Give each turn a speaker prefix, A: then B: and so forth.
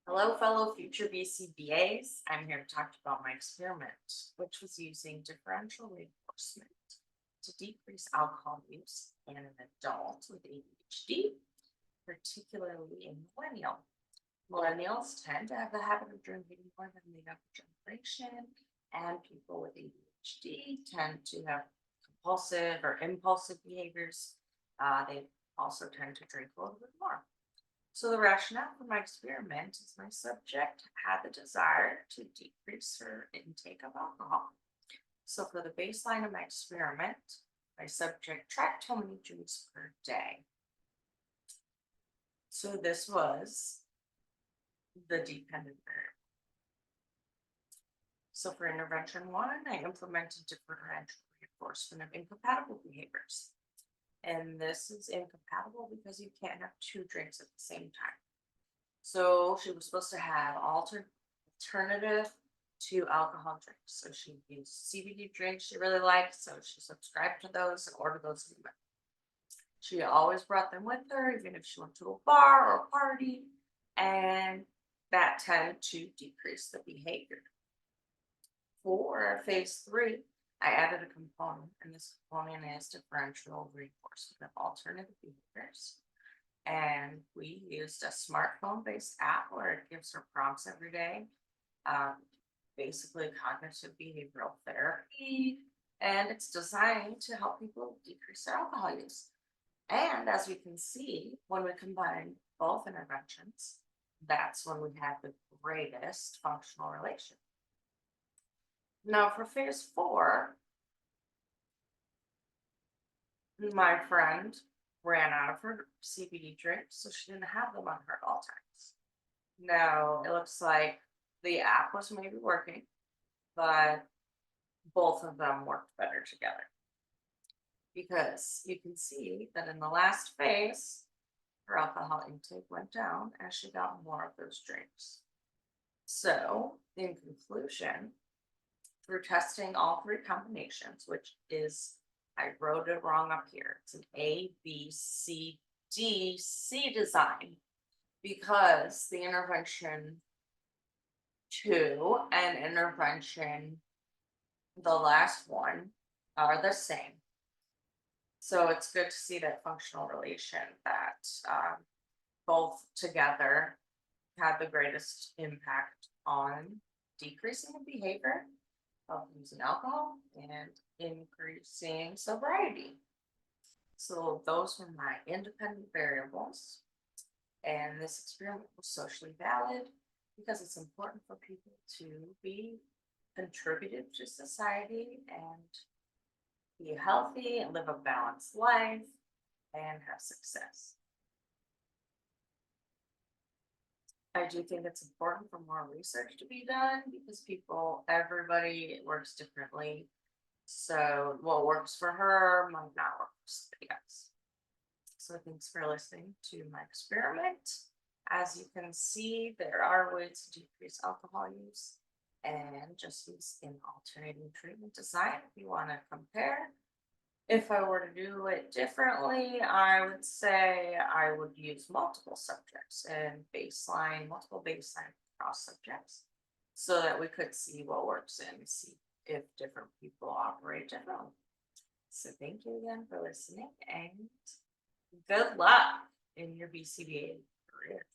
A: Hello, fellow future BCBAs. I'm here to talk about my experiment, which was using differential reinforcement to decrease alcohol use in an adult with ADHD, particularly in millennial. Millennials tend to have the habit of drinking more than the younger generation, and people with ADHD tend to have compulsive or impulsive behaviors. They also tend to drink a little bit more. So the rationale for my experiment is my subject had the desire to decrease her intake of alcohol. So for the baseline of my experiment, my subject tracked how many drinks per day. So this was the dependent variable. So for intervention one, I implemented differential reinforcement of incompatible behaviors. And this is incompatible because you can't have two drinks at the same time. So she was supposed to have alternative to alcohol drinks. So she used CBD drinks she really liked, so she subscribed to those and ordered those. She always brought them with her, even if she went to a bar or a party, and that tended to decrease the behavior. For phase 3, I added a component, and this component is differential reinforcement of alternative behaviors. And we used a smartphone-based app where it gives her prompts every day, basically cognitive behavioral therapy, and it's designed to help people decrease their alcohol use. And as we can see, when we combine both interventions, that's when we have the greatest functional relation. Now for phase 4, my friend ran out of her CBD drinks, so she didn't have them on her at all times. Now it looks like the app was maybe working, but both of them worked better together. Because you can see that in the last phase, her alcohol intake went down as she got more of those drinks. So, in conclusion, through testing all 3 combinations, which is, I wrote it wrong up here. It's an A, B, C, D, C design, because the intervention 2 and intervention, the last one, are the same. So it's good to see that functional relation that both together had the greatest impact on decreasing the behavior of using alcohol and increasing sobriety. So those were my independent variables. And this experiment was socially valid because it's important for people to be contributive to society and be healthy and live a balanced life and have success. I do think it's important for more research to be done because everybody works differently. So what works for her might not work for somebody else. So thanks for listening to my experiment. As you can see, there are ways to decrease alcohol use and just use an alternating treatment design if you want to compare. If I were to do it differently, I would say I would use multiple subjects and multiple baseline cross subjects so that we could see what works and see if different people operate differently. So thank you again for listening and good luck in your BCBA career.